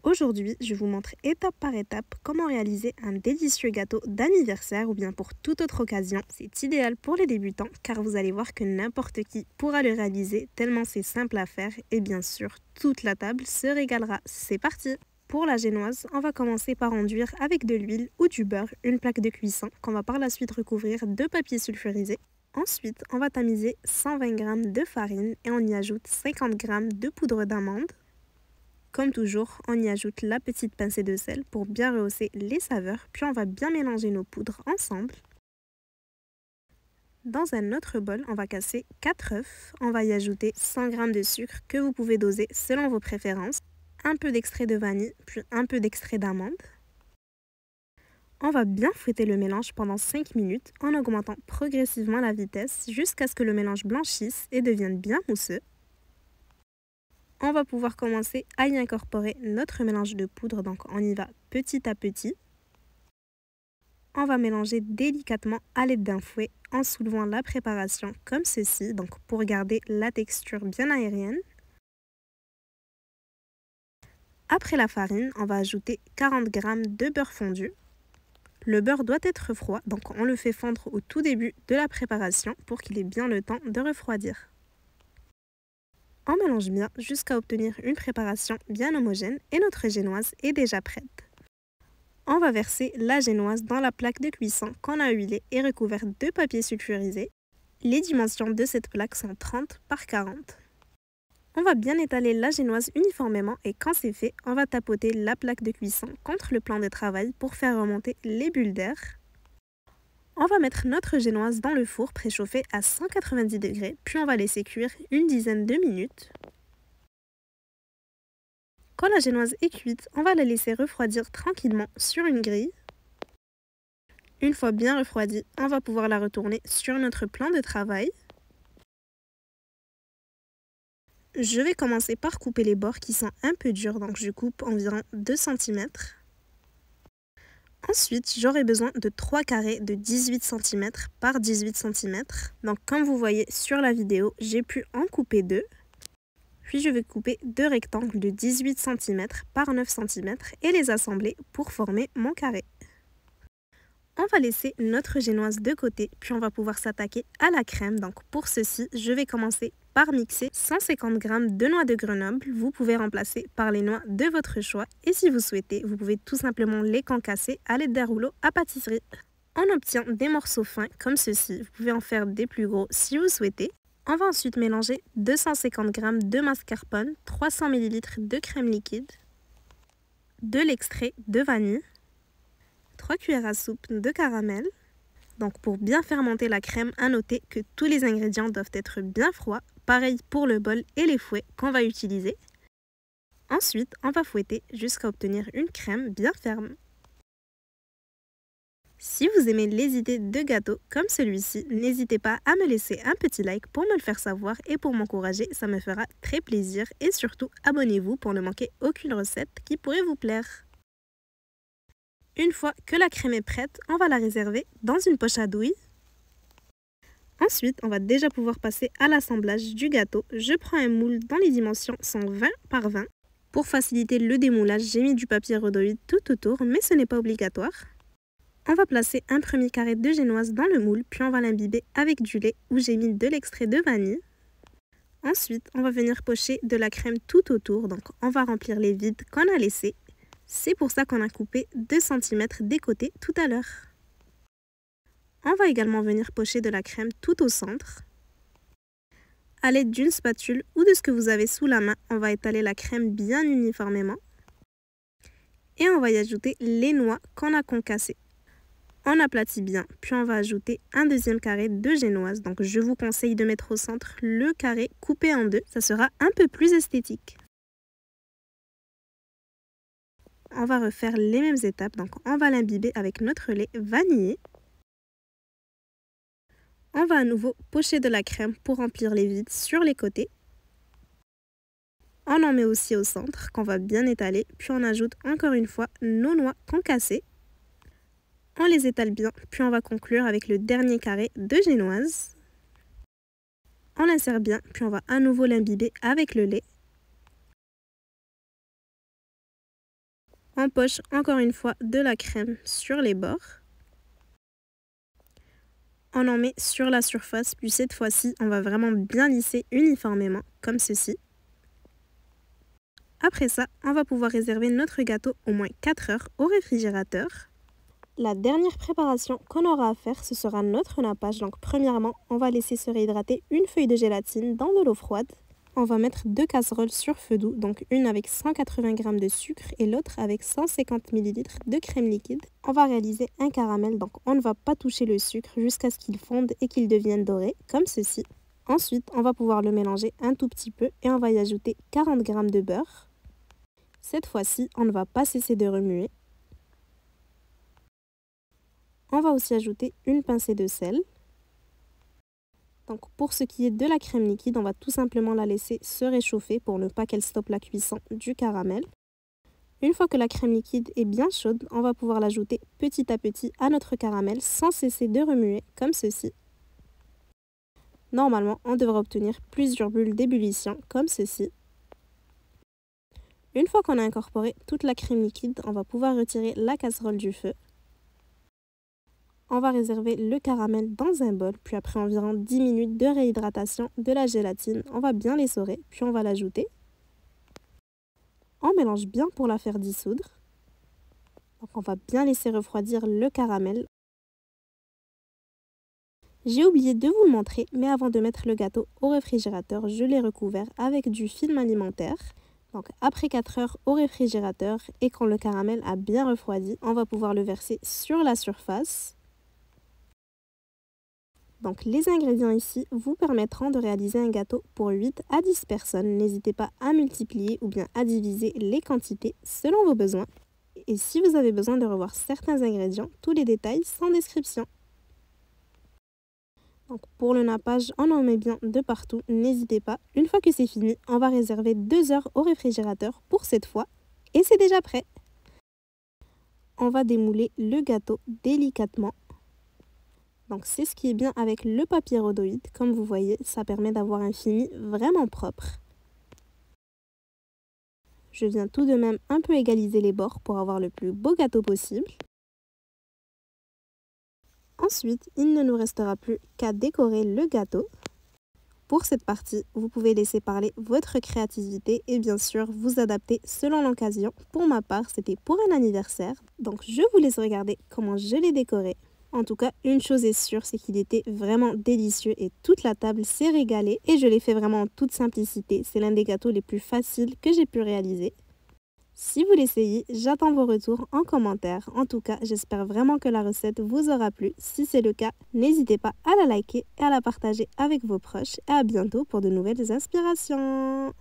Aujourd'hui, je vous montre étape par étape comment réaliser un délicieux gâteau d'anniversaire ou bien pour toute autre occasion. C'est idéal pour les débutants car vous allez voir que n'importe qui pourra le réaliser tellement c'est simple à faire et bien sûr toute la table se régalera. C'est parti! Pour la génoise, on va commencer par enduire avec de l'huile ou du beurre une plaque de cuisson qu'on va par la suite recouvrir de papier sulfurisé. Ensuite, on va tamiser 120 g de farine et on y ajoute 50 g de poudre d'amande. Comme toujours, on y ajoute la petite pincée de sel pour bien rehausser les saveurs, puis on va bien mélanger nos poudres ensemble. Dans un autre bol, on va casser 4 œufs, on va y ajouter 100 g de sucre que vous pouvez doser selon vos préférences, un peu d'extrait de vanille, puis un peu d'extrait d'amande. On va bien fouetter le mélange pendant 5 minutes en augmentant progressivement la vitesse jusqu'à ce que le mélange blanchisse et devienne bien mousseux. On va pouvoir commencer à y incorporer notre mélange de poudre, donc on y va petit à petit. On va mélanger délicatement à l'aide d'un fouet en soulevant la préparation comme ceci, donc pour garder la texture bien aérienne. Après la farine, on va ajouter 40 g de beurre fondu. Le beurre doit être froid, donc on le fait fondre au tout début de la préparation pour qu'il ait bien le temps de refroidir. On mélange bien jusqu'à obtenir une préparation bien homogène et notre génoise est déjà prête. On va verser la génoise dans la plaque de cuisson qu'on a huilée et recouverte de papier sulfurisé. Les dimensions de cette plaque sont 30 par 40. On va bien étaler la génoise uniformément et quand c'est fait, on va tapoter la plaque de cuisson contre le plan de travail pour faire remonter les bulles d'air. On va mettre notre génoise dans le four préchauffé à 190 degrés, puis on va laisser cuire une dizaine de minutes. Quand la génoise est cuite, on va la laisser refroidir tranquillement sur une grille. Une fois bien refroidie, on va pouvoir la retourner sur notre plan de travail. Je vais commencer par couper les bords qui sont un peu durs, donc je coupe environ 2 cm. Ensuite, j'aurai besoin de 3 carrés de 18 cm par 18 cm. Donc comme vous voyez sur la vidéo, j'ai pu en couper 2. Puis je vais couper 2 rectangles de 18 cm par 9 cm et les assembler pour former mon carré. On va laisser notre génoise de côté, puis on va pouvoir s'attaquer à la crème. Donc pour ceci, je vais commencer par mixer 150 g de noix de Grenoble. Vous pouvez remplacer par les noix de votre choix. Et si vous souhaitez, vous pouvez tout simplement les concasser à l'aide d'un rouleau à pâtisserie. On obtient des morceaux fins comme ceci. Vous pouvez en faire des plus gros si vous souhaitez. On va ensuite mélanger 250 g de mascarpone, 300 ml de crème liquide, de l'extrait de vanille, 3 cuillères à soupe de caramel. Donc pour bien faire monter la crème, à noter que tous les ingrédients doivent être bien froids. Pareil pour le bol et les fouets qu'on va utiliser. Ensuite, on va fouetter jusqu'à obtenir une crème bien ferme. Si vous aimez les idées de gâteaux comme celui-ci, n'hésitez pas à me laisser un petit like pour me le faire savoir et pour m'encourager, ça me fera très plaisir. Et surtout, abonnez-vous pour ne manquer aucune recette qui pourrait vous plaire. Une fois que la crème est prête, on va la réserver dans une poche à douille. Ensuite, on va déjà pouvoir passer à l'assemblage du gâteau. Je prends un moule dont les dimensions sont 20 par 20. Pour faciliter le démoulage, j'ai mis du papier rhodoïde tout autour, mais ce n'est pas obligatoire. On va placer un premier carré de génoise dans le moule, puis on va l'imbiber avec du lait où j'ai mis de l'extrait de vanille. Ensuite, on va venir pocher de la crème tout autour, donc on va remplir les vides qu'on a laissés. C'est pour ça qu'on a coupé 2 cm des côtés tout à l'heure. On va également venir pocher de la crème tout au centre. À l'aide d'une spatule ou de ce que vous avez sous la main, on va étaler la crème bien uniformément. Et on va y ajouter les noix qu'on a concassées. On aplatit bien, puis on va ajouter un deuxième carré de génoise. Donc je vous conseille de mettre au centre le carré coupé en deux, ça sera un peu plus esthétique. On va refaire les mêmes étapes, donc on va l'imbiber avec notre lait vanillé. On va à nouveau pocher de la crème pour remplir les vides sur les côtés. On en met aussi au centre qu'on va bien étaler, puis on ajoute encore une fois nos noix concassées. On les étale bien, puis on va conclure avec le dernier carré de génoise. On l'insère bien, puis on va à nouveau l'imbiber avec le lait. empoche encore une fois de la crème sur les bords. On en met sur la surface, puis cette fois-ci, on va vraiment bien lisser uniformément, comme ceci. Après ça, on va pouvoir réserver notre gâteau au moins 4 heures au réfrigérateur. La dernière préparation qu'on aura à faire, ce sera notre nappage. Donc premièrement, on va laisser se réhydrater une feuille de gélatine dans de l'eau froide. On va mettre 2 casseroles sur feu doux, donc une avec 180 g de sucre et l'autre avec 150 ml de crème liquide. On va réaliser un caramel, donc on ne va pas toucher le sucre jusqu'à ce qu'il fonde et qu'il devienne doré, comme ceci. Ensuite, on va pouvoir le mélanger un tout petit peu et on va y ajouter 40 g de beurre. Cette fois-ci, on ne va pas cesser de remuer. On va aussi ajouter une pincée de sel. Donc pour ce qui est de la crème liquide, on va tout simplement la laisser se réchauffer pour ne pas qu'elle stoppe la cuisson du caramel. Une fois que la crème liquide est bien chaude, on va pouvoir l'ajouter petit à petit à notre caramel sans cesser de remuer comme ceci. Normalement, on devra obtenir plusieurs bulles d'ébullition comme ceci. Une fois qu'on a incorporé toute la crème liquide, on va pouvoir retirer la casserole du feu. On va réserver le caramel dans un bol, puis après environ 10 minutes de réhydratation de la gélatine, on va bien l'essorer, puis on va l'ajouter. On mélange bien pour la faire dissoudre. Donc on va bien laisser refroidir le caramel. J'ai oublié de vous le montrer, mais avant de mettre le gâteau au réfrigérateur, je l'ai recouvert avec du film alimentaire. Donc après 4 heures au réfrigérateur et quand le caramel a bien refroidi, on va pouvoir le verser sur la surface. Donc les ingrédients ici vous permettront de réaliser un gâteau pour 8 à 10 personnes. N'hésitez pas à multiplier ou bien à diviser les quantités selon vos besoins. Et si vous avez besoin de revoir certains ingrédients, tous les détails sont en description. Donc pour le nappage, on en met bien de partout, n'hésitez pas. Une fois que c'est fini, on va réserver 2 heures au réfrigérateur pour cette fois. Et c'est déjà prêt. On va démouler le gâteau délicatement. Donc c'est ce qui est bien avec le papier rhodoïde. Comme vous voyez, ça permet d'avoir un fini vraiment propre. Je viens tout de même un peu égaliser les bords pour avoir le plus beau gâteau possible. Ensuite, il ne nous restera plus qu'à décorer le gâteau. Pour cette partie, vous pouvez laisser parler votre créativité et bien sûr vous adapter selon l'occasion. Pour ma part, c'était pour un anniversaire. Donc je vous laisse regarder comment je l'ai décoré. En tout cas, une chose est sûre, c'est qu'il était vraiment délicieux et toute la table s'est régalée. Et je l'ai fait vraiment en toute simplicité. C'est l'un des gâteaux les plus faciles que j'ai pu réaliser. Si vous l'essayez, j'attends vos retours en commentaire. En tout cas, j'espère vraiment que la recette vous aura plu. Si c'est le cas, n'hésitez pas à la liker et à la partager avec vos proches. Et à bientôt pour de nouvelles inspirations.